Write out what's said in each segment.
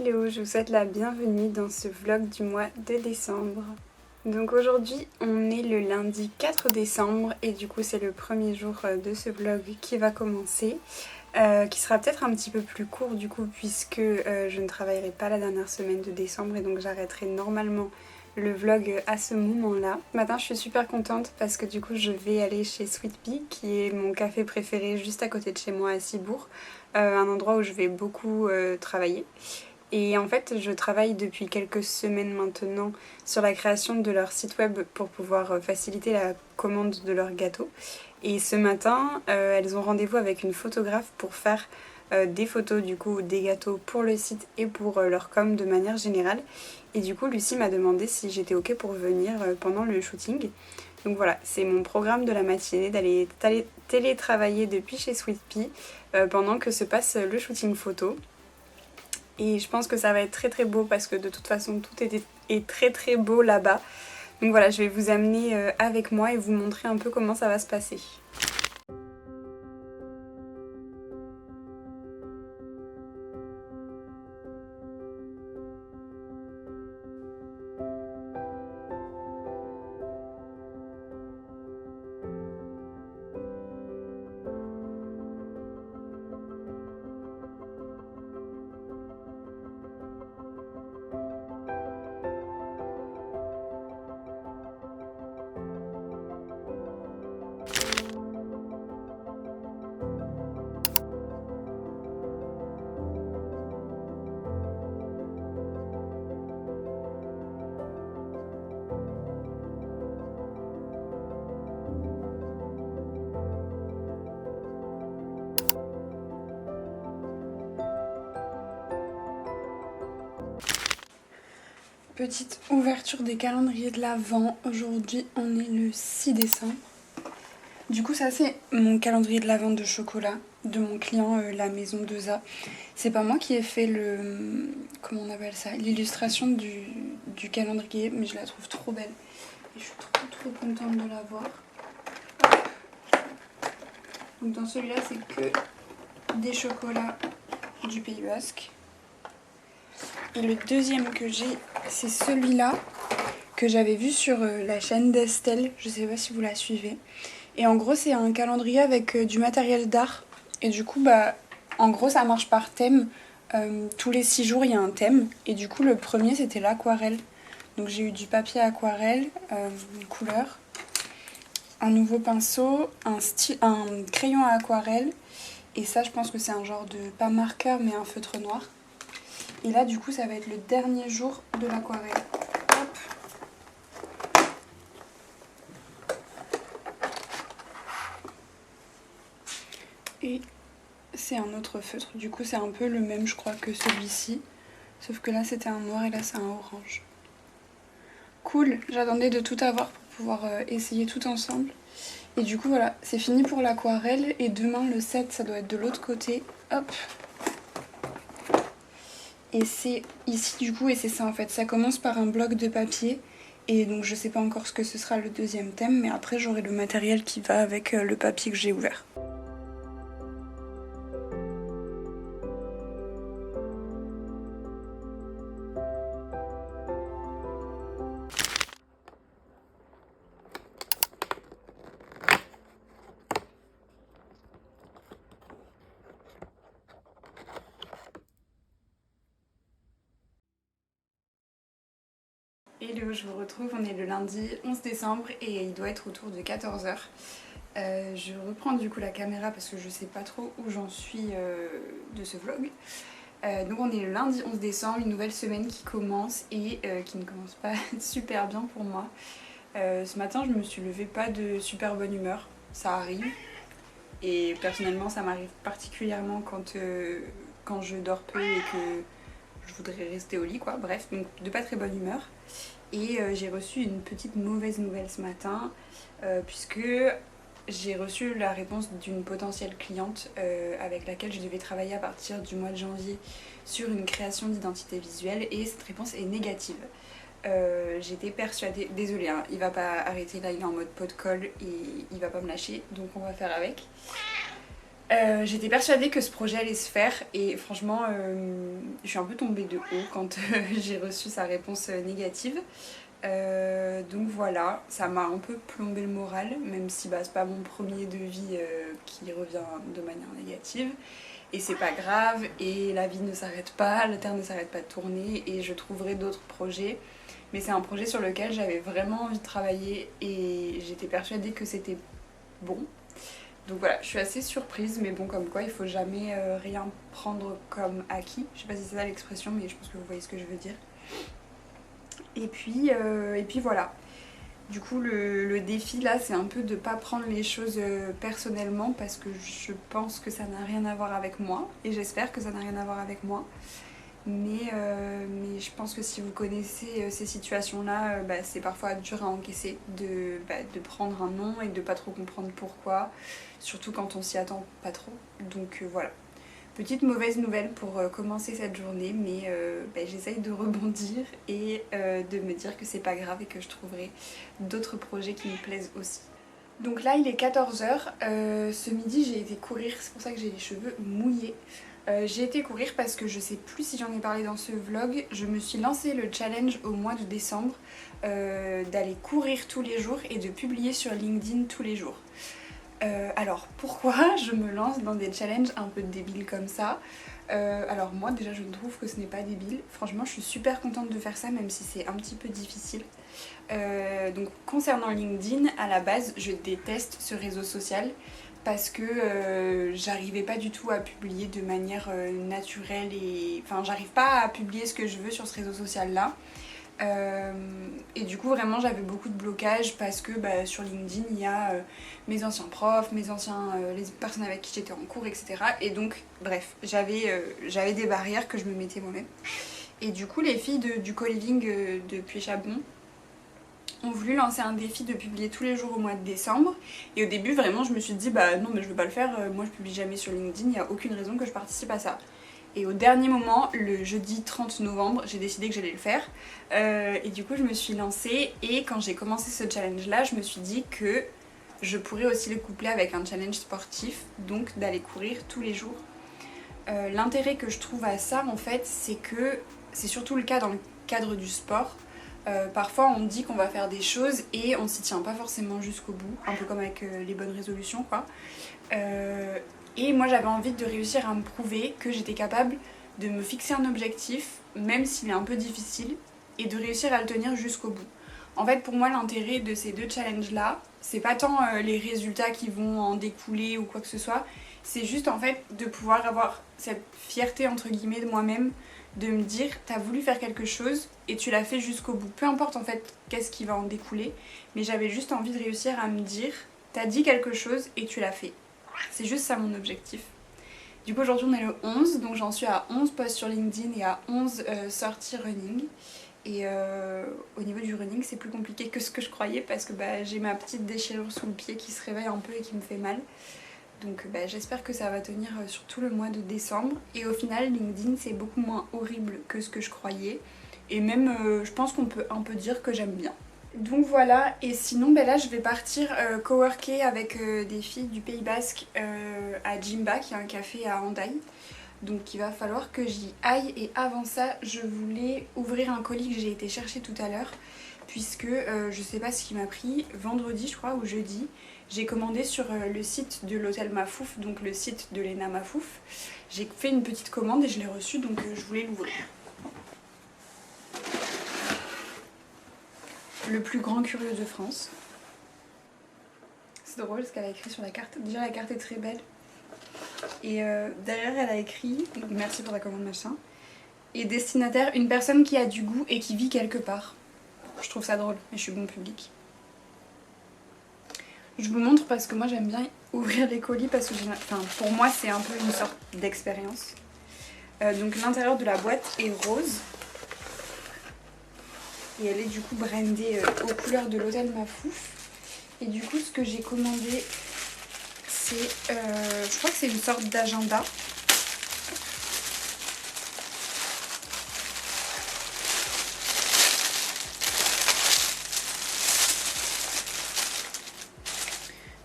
Hello, je vous souhaite la bienvenue dans ce vlog du mois de décembre. Donc aujourd'hui on est le lundi 4 décembre et du coup c'est le premier jour de ce vlog qui va commencer. Qui sera peut-être un petit peu plus court du coup puisque je ne travaillerai pas la dernière semaine de décembre et donc j'arrêterai normalement le vlog à ce moment-là. Ce matin je suis super contente parce que du coup je vais aller chez Sweet Pea qui est mon café préféré juste à côté de chez moi à Cibourg, un endroit où je vais beaucoup travailler. Et en fait je travaille depuis quelques semaines maintenant sur la création de leur site web pour pouvoir faciliter la commande de leurs gâteaux. Et ce matin, elles ont rendez-vous avec une photographe pour faire des photos du coup des gâteaux pour le site et pour leur com de manière générale. Et du coup, Lucie m'a demandé si j'étais ok pour venir pendant le shooting. Donc voilà, c'est mon programme de la matinée d'aller télétravailler depuis chez Sweet Pea pendant que se passe le shooting photo. Et je pense que ça va être très très beau parce que de toute façon tout est très très beau là-bas. Donc voilà, je vais vous amener avec moi et vous montrer un peu comment ça va se passer. Petite ouverture des calendriers de l'Avent. Aujourd'hui on est le 6 décembre. Du coup ça c'est mon calendrier de l'Avent de chocolat de mon client la maison 2A. C'est pas moi qui ai fait comment on appelle ça, l'illustration du calendrier, mais je la trouve trop belle. Et je suis trop contente de l'avoir. Donc dans celui-là c'est que des chocolats du Pays Basque. Et le deuxième que j'ai, c'est celui-là que j'avais vu sur la chaîne d'Estelle. Je sais pas si vous la suivez. Et en gros, c'est un calendrier avec du matériel d'art. Et du coup, en gros, ça marche par thème. Tous les 6 jours, il y a un thème. Et du coup, le premier, c'était l'aquarelle. Donc j'ai eu du papier aquarelle, une couleur, un nouveau pinceau, un crayon à aquarelle. Et ça, je pense que c'est un genre de, pas marqueur, mais un feutre noir. Et là, du coup, ça va être le dernier jour de l'aquarelle. Et c'est un autre feutre. Du coup, c'est un peu le même, je crois, que celui-ci. Sauf que là, c'était un noir et là, c'est un orange. Cool, j'attendais de tout avoir pour pouvoir essayer tout ensemble. Et du coup, voilà, c'est fini pour l'aquarelle. Et demain, le 7, ça doit être de l'autre côté. Hop. Et c'est ici du coup, et c'est ça en fait, ça commence par un bloc de papier. Et donc je sais pas encore ce que ce sera le deuxième thème, mais après j'aurai le matériel qui va avec le papier que j'ai ouvert. Hello, je vous retrouve, on est le lundi 11 décembre et il doit être autour de 14 h. Je reprends du coup la caméra parce que je sais pas trop où j'en suis de ce vlog. Donc on est le lundi 11 décembre, une nouvelle semaine qui commence et qui ne commence pas super bien pour moi. Ce matin je me suis levée pas de super bonne humeur, ça arrive. Et personnellement ça m'arrive particulièrement quand je dors peu et que je voudrais rester au lit quoi. Bref, donc de pas très bonne humeur. Et j'ai reçu une petite mauvaise nouvelle ce matin puisque j'ai reçu la réponse d'une potentielle cliente avec laquelle je devais travailler à partir du mois de janvier sur une création d'identité visuelle et cette réponse est négative. J'étais persuadée, désolée hein, il va pas arrêter là, il est en mode pot de colle et il va pas me lâcher donc on va faire avec. J'étais persuadée que ce projet allait se faire et franchement je suis un peu tombée de haut quand j'ai reçu sa réponse négative. Donc voilà, ça m'a un peu plombé le moral, même si bah, c'est pas mon premier devis qui revient de manière négative. Et c'est pas grave, et la vie ne s'arrête pas, la terre ne s'arrête pas de tourner, et je trouverai d'autres projets. Mais c'est un projet sur lequel j'avais vraiment envie de travailler et j'étais persuadée que c'était bon. Donc voilà, je suis assez surprise, mais bon, comme quoi il faut jamais rien prendre comme acquis. Je sais pas si c'est ça l'expression, mais je pense que vous voyez ce que je veux dire. Et puis voilà. Du coup, le défi là, c'est un peu de pas prendre les choses personnellement parce que je pense que ça n'a rien à voir avec moi et j'espère que ça n'a rien à voir avec moi. Mais je pense que si vous connaissez ces situations-là, bah, c'est parfois dur à encaisser de prendre un non et de pas trop comprendre pourquoi, surtout quand on s'y attend pas trop. Donc voilà. Petite mauvaise nouvelle pour commencer cette journée, mais bah, j'essaye de rebondir et de me dire que c'est pas grave et que je trouverai d'autres projets qui me plaisent aussi. Donc là il est 14h, ce midi j'ai été courir, c'est pour ça que j'ai les cheveux mouillés. J'ai été courir parce que je sais plus si j'en ai parlé dans ce vlog, je me suis lancé le challenge au mois de décembre d'aller courir tous les jours et de publier sur LinkedIn tous les jours. Alors pourquoi je me lance dans des challenges un peu débiles comme ça? Alors moi déjà je trouve que ce n'est pas débile, franchement je suis super contente de faire ça même si c'est un petit peu difficile. Donc concernant LinkedIn, à la base je déteste ce réseau social parce que j'arrivais pas du tout à publier de manière naturelle et... Enfin j'arrive pas à publier ce que je veux sur ce réseau social là. Et du coup vraiment j'avais beaucoup de blocages parce que bah, sur LinkedIn il y a mes anciens profs, les personnes avec qui j'étais en cours, etc. Et donc bref, j'avais des barrières que je me mettais moi-même. Et du coup les filles du co-living de Puy-Chabon ont voulu lancer un défi de publier tous les jours au mois de décembre. Et au début vraiment je me suis dit bah non mais je veux pas le faire, moi je publie jamais sur LinkedIn, il n'y a aucune raison que je participe à ça. Et au dernier moment, le jeudi 30 novembre, j'ai décidé que j'allais le faire. Et du coup, je me suis lancée. Et quand j'ai commencé ce challenge-là, je me suis dit que je pourrais aussi le coupler avec un challenge sportif, donc d'aller courir tous les jours. L'intérêt que je trouve à ça, en fait, c'est que c'est surtout le cas dans le cadre du sport. Parfois, on dit qu'on va faire des choses et on s'y tient pas forcément jusqu'au bout, un peu comme avec les bonnes résolutions, quoi. Et moi j'avais envie de réussir à me prouver que j'étais capable de me fixer un objectif, même s'il est un peu difficile, et de réussir à le tenir jusqu'au bout. En fait pour moi l'intérêt de ces deux challenges là, c'est pas tant les résultats qui vont en découler ou quoi que ce soit, c'est juste en fait de pouvoir avoir cette fierté entre guillemets de moi-même, de me dire t'as voulu faire quelque chose et tu l'as fait jusqu'au bout. Peu importe en fait qu'est-ce qui va en découler, mais j'avais juste envie de réussir à me dire t'as dit quelque chose et tu l'as fait. C'est juste ça mon objectif. Du coup aujourd'hui on est le 11, donc j'en suis à 11 posts sur LinkedIn et à 11 sorties running. Et au niveau du running c'est plus compliqué que ce que je croyais parce que bah, j'ai ma petite déchirure sous le pied qui se réveille un peu et qui me fait mal. Donc bah, j'espère que ça va tenir sur tout le mois de décembre. Et au final LinkedIn c'est beaucoup moins horrible que ce que je croyais. Et même je pense qu'on peut un peu dire que j'aime bien. Donc voilà, et sinon ben là je vais partir coworker avec des filles du Pays Basque à Jimba, qui est un café à Hendaye. Donc il va falloir que j'y aille, et avant ça je voulais ouvrir un colis que j'ai été chercher tout à l'heure, puisque je sais pas ce qui m'a pris, vendredi je crois ou jeudi, j'ai commandé sur le site de l'hôtel Mafouf, donc le site de Léna Mafouf. J'ai fait une petite commande et je l'ai reçue, donc je voulais l'ouvrir. Le plus grand curieux de France. C'est drôle ce qu'elle a écrit sur la carte. Déjà la carte est très belle. Et derrière elle a écrit, donc merci pour la commande machin, et destinataire, une personne qui a du goût et qui vit quelque part. Je trouve ça drôle, mais je suis bon public. Je vous montre parce que moi j'aime bien ouvrir les colis parce que pour moi c'est un peu une sorte d'expérience. Donc l'intérieur de la boîte est rose. Et elle est du coup brandée aux couleurs de l'hôtel Mafouf. Et du coup ce que j'ai commandé c'est, je crois que c'est une sorte d'agenda.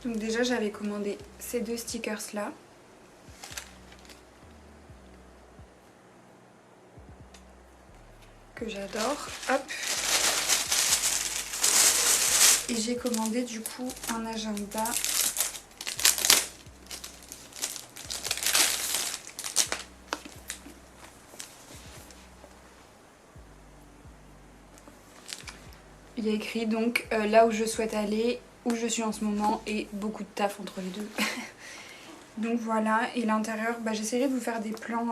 Donc déjà j'avais commandé ces deux stickers là. que j'adore. Hop. Et j'ai commandé du coup un agenda. Il y a écrit donc là où je souhaite aller, où je suis en ce moment et beaucoup de taf entre les deux. Donc voilà, et l'intérieur, j'essaierai de vous faire des plans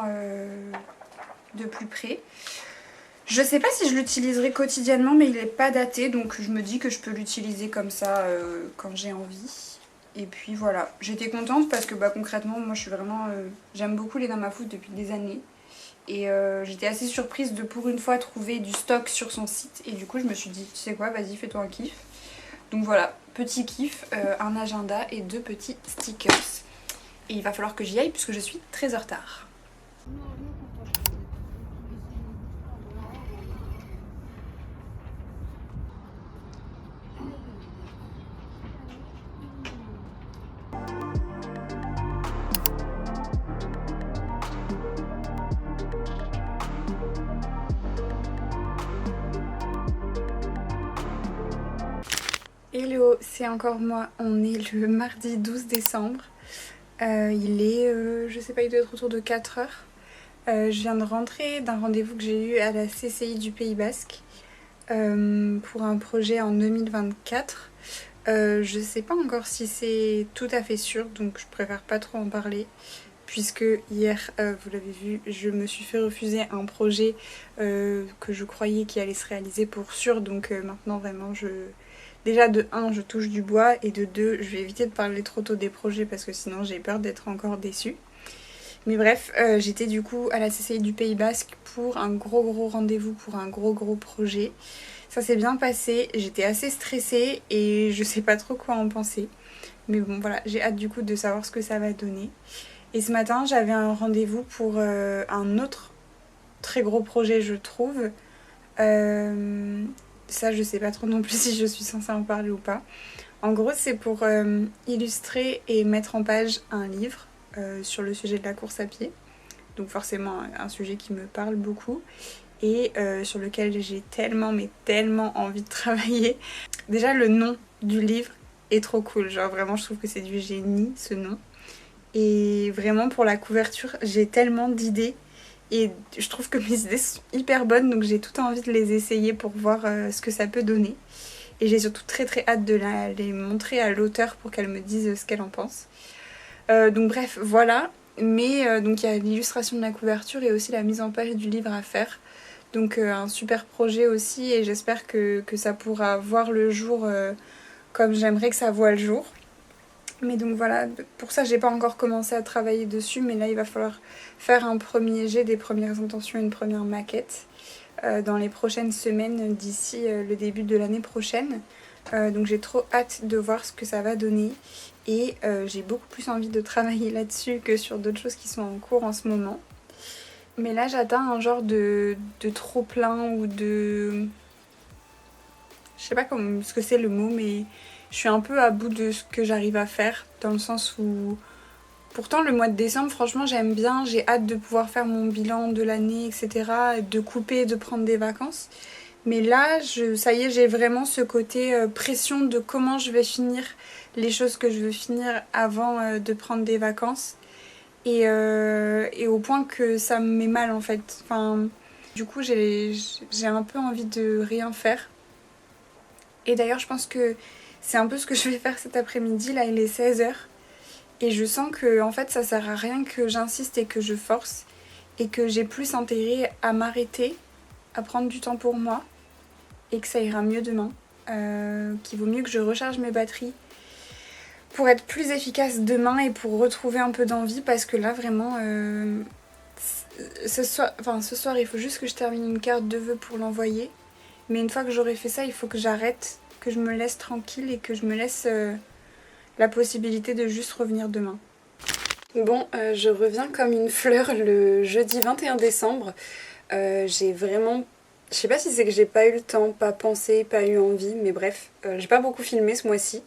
de plus près. Je sais pas si je l'utiliserai quotidiennement, mais il n'est pas daté, donc je me dis que je peux l'utiliser comme ça quand j'ai envie. Et puis voilà, j'étais contente parce que concrètement, moi je suis vraiment... j'aime beaucoup les Namafood depuis des années. Et j'étais assez surprise de pour une fois trouver du stock sur son site. Et du coup je me suis dit, tu sais quoi, vas-y fais-toi un kiff. Donc voilà, petit kiff, un agenda et 2 petits stickers. Et il va falloir que j'y aille puisque je suis très en retard. Hello, c'est encore moi, on est le mardi 12 décembre. Il est, je sais pas, il doit être autour de 4 heures. Je viens de rentrer d'un rendez-vous que j'ai eu à la CCI du Pays Basque pour un projet en 2024. Je sais pas encore si c'est tout à fait sûr, donc je préfère pas trop en parler. Puisque hier, vous l'avez vu, je me suis fait refuser un projet que je croyais qui allait se réaliser pour sûr. Donc maintenant vraiment déjà de 1 je touche du bois et de 2 je vais éviter de parler trop tôt des projets parce que sinon j'ai peur d'être encore déçue. Mais bref, j'étais du coup à la CCI du Pays Basque pour un gros rendez-vous, pour un gros projet. Ça s'est bien passé, j'étais assez stressée et je sais pas trop quoi en penser. Mais bon voilà, j'ai hâte du coup de savoir ce que ça va donner. Et ce matin j'avais un rendez-vous pour un autre très gros projet je trouve. Ça je sais pas trop non plus si je suis censée en parler ou pas. En gros c'est pour illustrer et mettre en page un livre sur le sujet de la course à pied. Donc forcément un sujet qui me parle beaucoup et sur lequel j'ai tellement envie de travailler. Déjà le nom du livre est trop cool, genre vraiment je trouve que c'est du génie ce nom. Et vraiment pour la couverture j'ai tellement d'idées. Et je trouve que mes idées sont hyper bonnes, donc j'ai tout envie de les essayer pour voir ce que ça peut donner. Et j'ai surtout très hâte de les montrer à l'auteur pour qu'elle me dise ce qu'elle en pense. Donc bref, voilà. Mais donc il y a l'illustration de la couverture et aussi la mise en page du livre à faire. Donc un super projet aussi et j'espère que ça pourra voir le jour comme j'aimerais que ça voie le jour. Mais donc voilà, pour ça j'ai pas encore commencé à travailler dessus, mais là il va falloir faire un premier jet, des premières intentions, une première maquette dans les prochaines semaines d'ici le début de l'année prochaine. Donc j'ai trop hâte de voir ce que ça va donner et j'ai beaucoup plus envie de travailler là-dessus que sur d'autres choses qui sont en cours en ce moment. Mais là j'atteins un genre de trop plein ou de... Je sais pas ce que c'est le mot, mais je suis un peu à bout de ce que j'arrive à faire, dans le sens où pourtant le mois de décembre franchement j'aime bien, j'ai hâte de pouvoir faire mon bilan de l'année etc, de couper, de prendre des vacances. Mais là ça y est, j'ai vraiment ce côté pression de comment je vais finir les choses que je veux finir avant de prendre des vacances et au point que ça me met mal en fait. Enfin, du coup j'ai un peu envie de rien faire. Et d'ailleurs je pense que c'est un peu ce que je vais faire cet après-midi, là il est 16 h. Et je sens que en fait ça sert à rien que j'insiste et que je force. Et que j'ai plus intérêt à m'arrêter, à prendre du temps pour moi. Et que ça ira mieux demain. Qu'il vaut mieux que je recharge mes batteries pour être plus efficace demain et pour retrouver un peu d'envie. Parce que là vraiment, ce soir il faut juste que je termine une carte de vœux pour l'envoyer. Mais une fois que j'aurai fait ça, il faut que j'arrête, que je me laisse tranquille et que je me laisse la possibilité de juste revenir demain. Bon, je reviens comme une fleur le jeudi 21 décembre. J'ai vraiment... Je sais pas si c'est que j'ai pas eu le temps, pas pensé, pas eu envie, mais bref, j'ai pas beaucoup filmé ce mois-ci.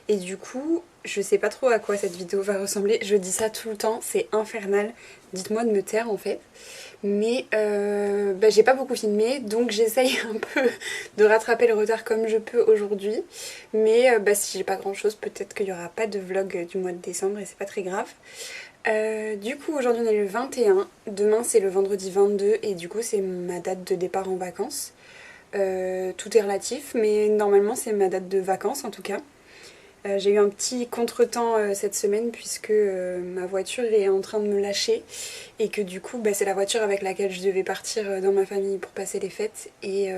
Et du coup, Je sais pas trop à quoi cette vidéo va ressembler, je dis ça tout le temps, c'est infernal. Dites-moi de me taire en fait. Mais j'ai pas beaucoup filmé, donc j'essaye un peu de rattraper le retard comme je peux aujourd'hui. Mais si j'ai pas grand chose, peut-être qu'il y aura pas de vlog du mois de décembre et c'est pas très grave. Du coup aujourd'hui on est le 21, demain c'est le vendredi 22 et du coup c'est ma date de départ en vacances. Tout est relatif mais normalement c'est ma date de vacances en tout cas. J'ai eu un petit contretemps cette semaine puisque ma voiture est en train de me lâcher et que du coup c'est la voiture avec laquelle je devais partir dans ma famille pour passer les fêtes et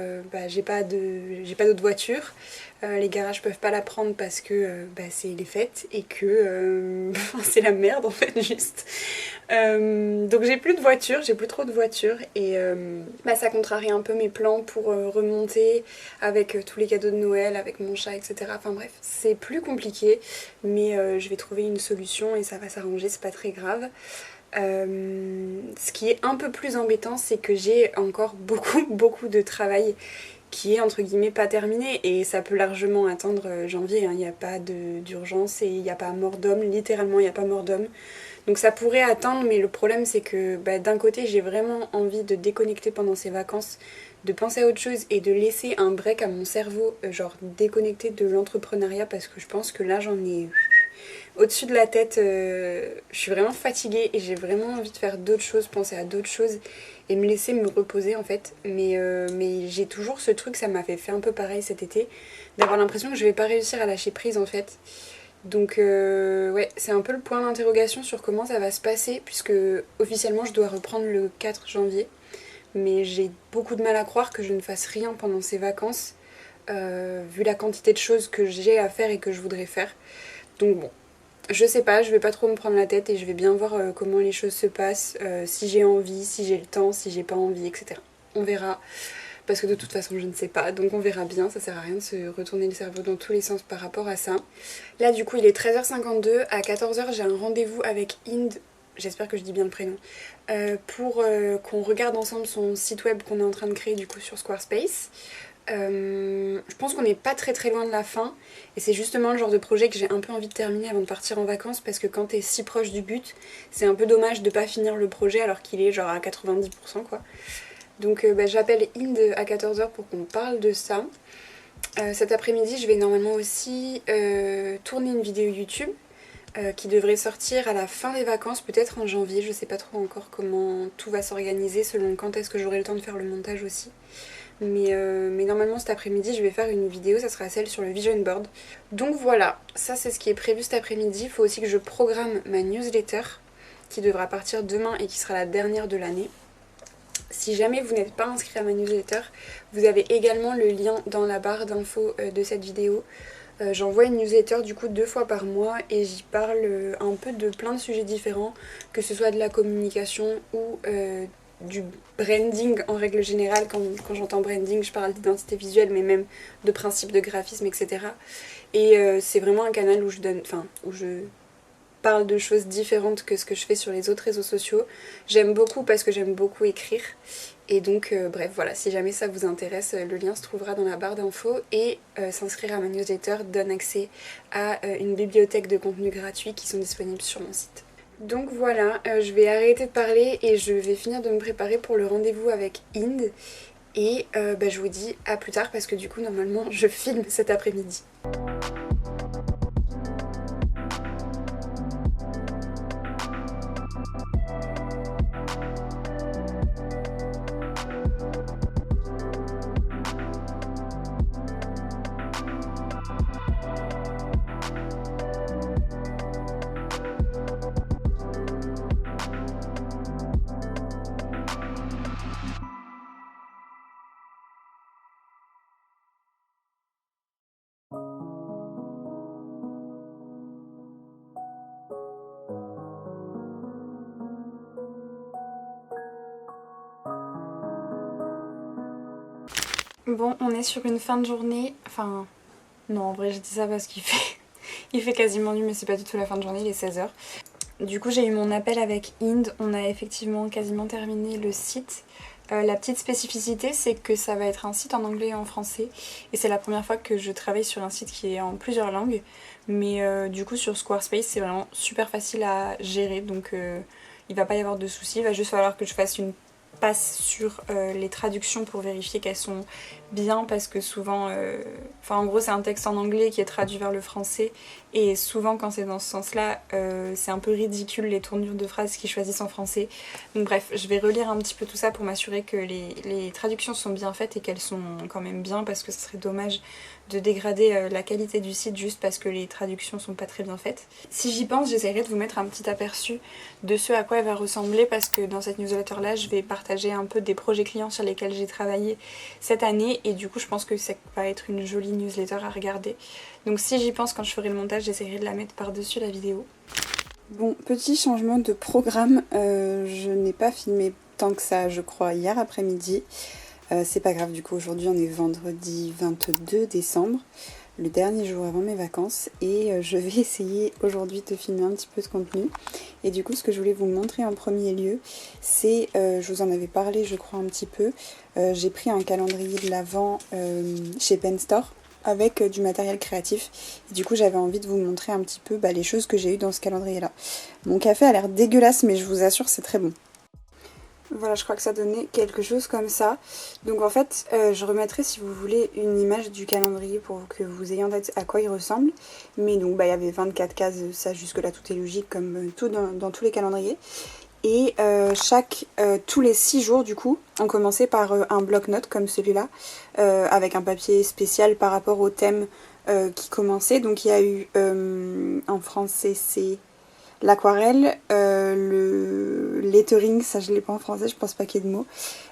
j'ai pas d'autre voiture. Les garages peuvent pas la prendre parce que c'est les fêtes et que c'est la merde en fait juste. Donc j'ai plus de voiture, j'ai plus trop de voiture et ça contrarie un peu mes plans pour remonter avec tous les cadeaux de Noël, avec mon chat, etc. Enfin bref, c'est plus compliqué mais je vais trouver une solution et ça va s'arranger, c'est pas très grave. Ce qui est un peu plus embêtant, c'est que j'ai encore beaucoup de travail qui est entre guillemets pas terminé et ça peut largement attendre janvier, hein. Il n'y a pas d'urgence et il n'y a pas mort d'homme, littéralement il n'y a pas mort d'homme. Donc ça pourrait attendre, mais le problème c'est que d'un côté j'ai vraiment envie de déconnecter pendant ces vacances, de penser à autre chose et de laisser un break à mon cerveau, genre déconnecter de l'entrepreneuriat parce que je pense que là j'en ai au-dessus de la tête, je suis vraiment fatiguée et j'ai vraiment envie de faire d'autres choses, penser à d'autres choses et me laisser me reposer en fait. Mais j'ai toujours ce truc, ça m'a fait un peu pareil cet été, d'avoir l'impression que je vais pas réussir à lâcher prise en fait. Donc ouais, c'est un peu le point d'interrogation sur comment ça va se passer puisque officiellement je dois reprendre le 4 janvier. Mais j'ai beaucoup de mal à croire que je ne fasse rien pendant ces vacances vu la quantité de choses que j'ai à faire et que je voudrais faire. Donc bon, je sais pas, je vais pas trop me prendre la tête et je vais bien voir comment les choses se passent, si j'ai envie, si j'ai le temps, si j'ai pas envie, etc. On verra, parce que de toute façon je ne sais pas, donc on verra bien, ça sert à rien de se retourner le cerveau dans tous les sens par rapport à ça. Là du coup il est 13h52, à 14h j'ai un rendez-vous avec Inde, j'espère que je dis bien le prénom, pour qu'on regarde ensemble son site web qu'on est en train de créer du coup sur Squarespace. Je pense qu'on n'est pas très loin de la fin et c'est justement le genre de projet que j'ai un peu envie de terminer avant de partir en vacances parce que quand t'es si proche du but c'est un peu dommage de pas finir le projet alors qu'il est genre à 90% quoi. Donc j'appelle Inde à 14h pour qu'on parle de ça. Cet après-midi je vais normalement aussi tourner une vidéo YouTube qui devrait sortir à la fin des vacances, peut-être en janvier, je sais pas trop encore comment tout va s'organiser selon quand est-ce que j'aurai le temps de faire le montage aussi. Mais normalement cet après-midi je vais faire une vidéo, ça sera celle sur le vision board. Donc voilà, ça c'est ce qui est prévu cet après-midi. Il faut aussi que je programme ma newsletter qui devra partir demain et qui sera la dernière de l'année. Si jamais vous n'êtes pas inscrit à ma newsletter, vous avez également le lien dans la barre d'infos de cette vidéo. J'envoie une newsletter du coup 2 fois par mois et j'y parle un peu de plein de sujets différents, que ce soit de la communication ou du branding en règle générale. Quand j'entends branding je parle d'identité visuelle mais même de principes de graphisme, etc. Et c'est vraiment un canal où je parle de choses différentes que ce que je fais sur les autres réseaux sociaux. J'aime beaucoup parce que j'aime beaucoup écrire et donc bref voilà, si jamais ça vous intéresse, le lien se trouvera dans la barre d'infos et s'inscrire à ma newsletter donne accès à une bibliothèque de contenus gratuits qui sont disponibles sur mon site. Donc voilà, je vais arrêter de parler et je vais finir de me préparer pour le rendez-vous avec Inde et je vous dis à plus tard parce que du coup normalement je filme cet après-midi. Bon, on est sur une fin de journée, enfin non en vrai je dis ça parce il fait quasiment nuit mais c'est pas du tout la fin de journée, il est 16h. Du coup j'ai eu mon appel avec Inde, on a effectivement quasiment terminé le site. La petite spécificité, c'est que ça va être un site en anglais et en français. Et c'est la première fois que je travaille sur un site qui est en plusieurs langues. Mais du coup, sur Squarespace, c'est vraiment super facile à gérer. Donc il va pas y avoir de soucis. Il va juste falloir que je fasse une passe sur les traductions pour vérifier qu'elles sont bien, parce que souvent en gros c'est un texte en anglais qui est traduit vers le français, et souvent quand c'est dans ce sens là c'est un peu ridicule les tournures de phrases qu'ils choisissent en français. Donc bref, je vais relire un petit peu tout ça pour m'assurer que les traductions sont bien faites et qu'elles sont quand même bien, parce que ce serait dommage de dégrader la qualité du site juste parce que les traductions sont pas très bien faites. Si j'y pense, j'essaierai de vous mettre un petit aperçu de ce à quoi elle va ressembler, parce que dans cette newsletter là je vais partager un peu des projets clients sur lesquels j'ai travaillé cette année, et du coup je pense que ça va être une jolie newsletter à regarder. Donc si j'y pense quand je ferai le montage, j'essaierai de la mettre par dessus la vidéo. Bon, petit changement de programme, je n'ai pas filmé tant que ça je crois hier après-midi. C'est pas grave, du coup aujourd'hui on est vendredi 22 décembre, le dernier jour avant mes vacances, et je vais essayer aujourd'hui de filmer un petit peu de contenu. Et du coup ce que je voulais vous montrer en premier lieu, c'est, je vous en avais parlé je crois un petit peu, j'ai pris un calendrier de l'Avent chez Pen Store avec du matériel créatif, et du coup j'avais envie de vous montrer un petit peu les choses que j'ai eues dans ce calendrier là. Mon café a l'air dégueulasse, mais je vous assure c'est très bon. Voilà, je crois que ça donnait quelque chose comme ça. Donc en fait, je remettrai si vous voulez une image du calendrier pour que vous ayez en tête à quoi il ressemble. Mais donc il y avait 24 cases, ça jusque là tout est logique comme tout dans tous les calendriers. Et tous les 6 jours du coup, on commençait par un bloc-notes comme celui-là, avec un papier spécial par rapport au thème qui commençait. Donc il y a eu en français c'est l'aquarelle, le lettering, ça je l'ai pas en français, je pense pas qu'il y ait de mots,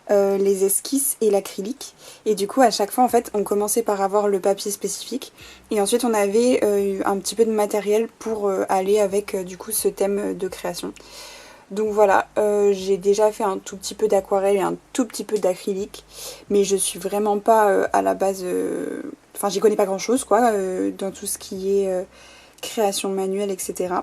les esquisses et l'acrylique. Et du coup à chaque fois en fait on commençait par avoir le papier spécifique, et ensuite on avait un petit peu de matériel pour aller avec du coup ce thème de création. Donc voilà, j'ai déjà fait un tout petit peu d'aquarelle et un tout petit peu d'acrylique, mais je suis vraiment pas à la base, enfin j'y connais pas grand chose quoi, dans tout ce qui est création manuelle, etc.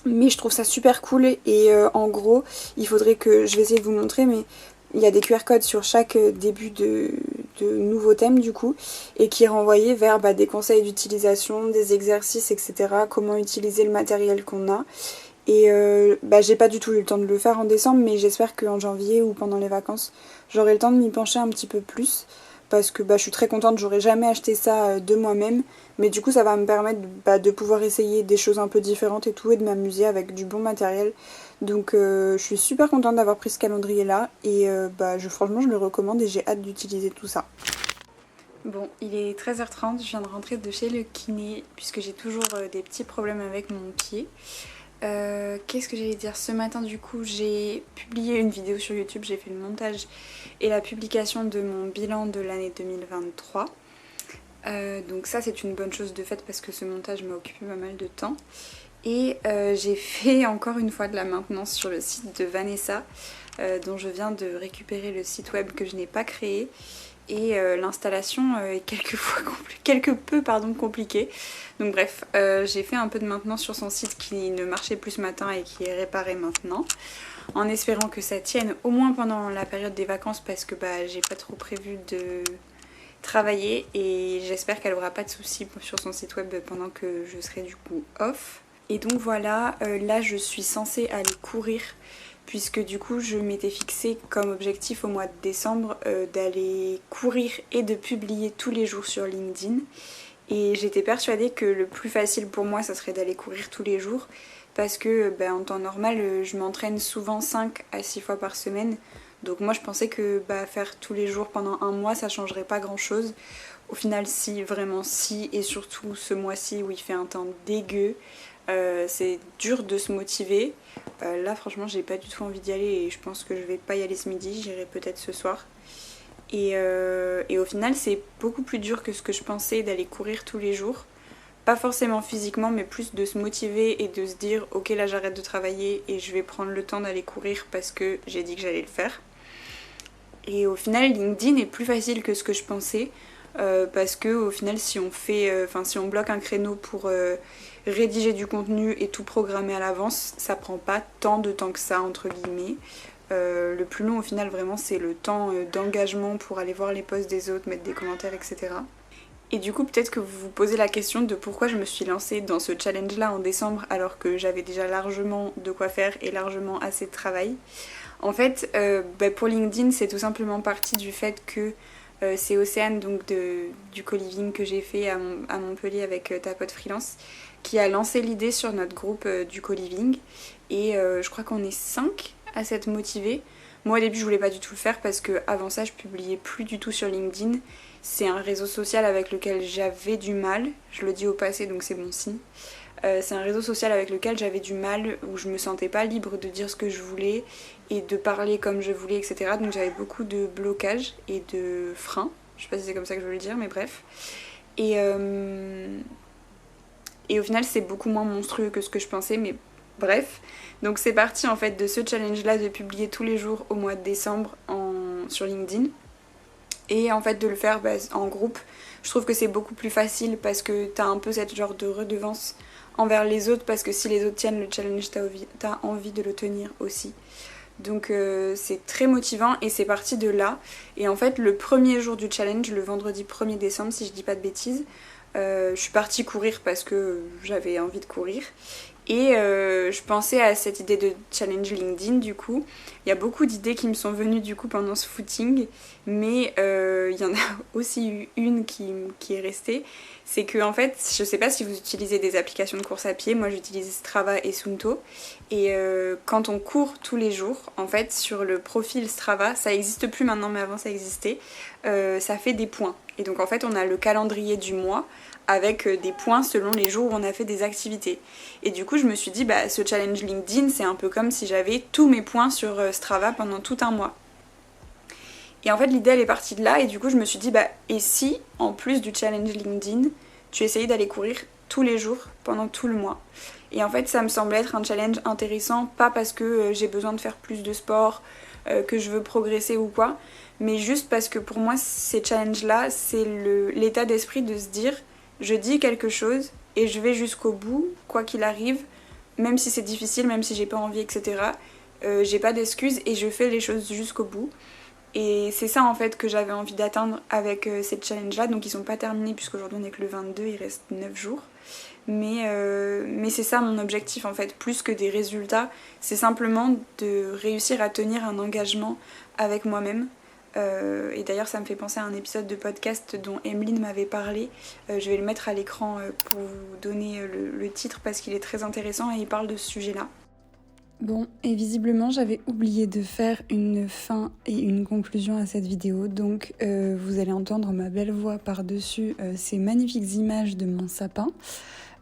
Mais je trouve ça super cool, et en gros il faudrait que, je vais essayer de vous montrer, mais il y a des QR codes sur chaque début de nouveau thème du coup, et qui renvoyaient vers des conseils d'utilisation, des exercices, etc. Comment utiliser le matériel qu'on a. Et j'ai pas du tout eu le temps de le faire en décembre, mais j'espère qu'en janvier ou pendant les vacances j'aurai le temps de m'y pencher un petit peu plus, parce que je suis très contente, j'aurais jamais acheté ça de moi-même, mais du coup ça va me permettre de pouvoir essayer des choses un peu différentes et tout, et de m'amuser avec du bon matériel. Donc je suis super contente d'avoir pris ce calendrier là, et franchement je le recommande et j'ai hâte d'utiliser tout ça. Bon, il est 13h30, je viens de rentrer de chez le kiné puisque j'ai toujours des petits problèmes avec mon pied. Qu'est-ce que j'allais dire? Ce matin du coup j'ai publié une vidéo sur YouTube, j'ai fait le montage et la publication de mon bilan de l'année 2023. Donc ça c'est une bonne chose de fait parce que ce montage m'a occupé pas mal de temps. Et j'ai fait encore une fois de la maintenance sur le site de Vanessa, dont je viens de récupérer le site web que je n'ai pas créé. Et l'installation est quelque peu compliquée. Donc bref, j'ai fait un peu de maintenance sur son site qui ne marchait plus ce matin et qui est réparé maintenant, en espérant que ça tienne au moins pendant la période des vacances, parce que j'ai pas trop prévu de travailler, et j'espère qu'elle aura pas de soucis sur son site web pendant que je serai du coup off. Et donc voilà, là je suis censée aller courir, puisque du coup je m'étais fixé comme objectif au mois de décembre d'aller courir et de publier tous les jours sur LinkedIn. Et j'étais persuadée que le plus facile pour moi ça serait d'aller courir tous les jours, parce que en temps normal je m'entraîne souvent 5 à 6 fois par semaine. Donc moi je pensais que faire tous les jours pendant un mois ça changerait pas grand chose. Au final si, vraiment si, et surtout ce mois-ci où il fait un temps dégueu. C'est dur de se motiver. Là franchement j'ai pas du tout envie d'y aller, et je pense que je vais pas y aller ce midi, j'irai peut-être ce soir. Et au final c'est beaucoup plus dur que ce que je pensais d'aller courir tous les jours. Pas forcément physiquement, mais plus de se motiver et de se dire ok là j'arrête de travailler et je vais prendre le temps d'aller courir parce que j'ai dit que j'allais le faire. Et au final LinkedIn est plus facile que ce que je pensais. Parce que au final si on bloque un créneau pour rédiger du contenu et tout programmer à l'avance, ça prend pas tant de temps que ça entre guillemets. Le plus long au final vraiment c'est le temps d'engagement pour aller voir les posts des autres, mettre des commentaires, etc. Et du coup peut-être que vous vous posez la question de pourquoi je me suis lancée dans ce challenge là en décembre alors que j'avais déjà largement de quoi faire et largement assez de travail. En fait pour LinkedIn c'est tout simplement parti du fait que c'est Océane donc du co-living que j'ai fait à Montpellier avec ta pote freelance qui a lancé l'idée sur notre groupe du co-living et je crois qu'on est 5 à s'être motivée. Moi au début je voulais pas du tout le faire parce que avant ça je publiais plus du tout sur LinkedIn. C'est un réseau social avec lequel j'avais du mal, je le dis au passé donc c'est bon signe. C'est un réseau social avec lequel j'avais du mal, où je me sentais pas libre de dire ce que je voulais et de parler comme je voulais, etc. Donc j'avais beaucoup de blocages et de freins. Je sais pas si c'est comme ça que je veux le dire, mais bref. Et au final, c'est beaucoup moins monstrueux que ce que je pensais, mais bref. Donc c'est parti en fait de ce challenge-là de publier tous les jours au mois de décembre sur LinkedIn. Et en fait de le faire en groupe, je trouve que c'est beaucoup plus facile parce que t'as un peu cette genre de redevance envers les autres parce que si les autres tiennent le challenge, t'as envie de le tenir aussi. Donc c'est très motivant et c'est parti de là. Et en fait le premier jour du challenge, le vendredi 1er décembre si je dis pas de bêtises, je suis partie courir parce que j'avais envie de courir. Et je pensais à cette idée de challenge LinkedIn du coup. Il y a beaucoup d'idées qui me sont venues du coup pendant ce footing, mais il y en a aussi eu une qui est restée. C'est que en fait, je sais pas si vous utilisez des applications de course à pied, moi j'utilise Strava et Suunto. Et quand on court tous les jours, en fait sur le profil Strava, ça existe plus maintenant mais avant ça existait, ça fait des points. Et donc en fait on a le calendrier du mois avec des points selon les jours où on a fait des activités. Et du coup je me suis dit ce challenge LinkedIn c'est un peu comme si j'avais tous mes points sur Strava pendant tout un mois. Et en fait l'idée elle est partie de là et du coup je me suis dit et si en plus du challenge LinkedIn tu essayais d'aller courir tous les jours pendant tout le mois. Et en fait ça me semblait être un challenge intéressant, pas parce que j'ai besoin de faire plus de sport, que je veux progresser ou quoi, mais juste parce que pour moi ces challenges là c'est l'état d'esprit de se dire je dis quelque chose et je vais jusqu'au bout, quoi qu'il arrive, même si c'est difficile, même si j'ai pas envie, etc. J'ai pas d'excuses et je fais les choses jusqu'au bout. Et c'est ça en fait que j'avais envie d'atteindre avec ces challenges-là. Donc ils sont pas terminés puisqu'aujourd'hui on est que le 22, il reste 9 jours. Mais c'est ça mon objectif en fait, plus que des résultats. C'est simplement de réussir à tenir un engagement avec moi-même. Et d'ailleurs ça me fait penser à un épisode de podcast dont Emeline m'avait parlé. Je vais le mettre à l'écran pour vous donner le titre parce qu'il est très intéressant et il parle de ce sujet-là. Bon, et visiblement j'avais oublié de faire une fin et une conclusion à cette vidéo, donc vous allez entendre ma belle voix par-dessus ces magnifiques images de mon sapin.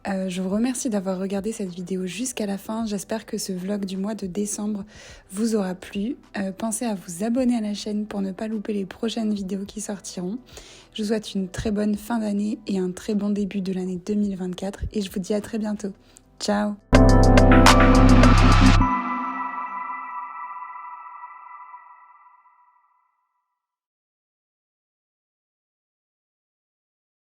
Je vous remercie d'avoir regardé cette vidéo jusqu'à la fin. J'espère que ce vlog du mois de décembre vous aura plu. Pensez à vous abonner à la chaîne pour ne pas louper les prochaines vidéos qui sortiront. Je vous souhaite une très bonne fin d'année et un très bon début de l'année 2024 et je vous dis à très bientôt. Ciao!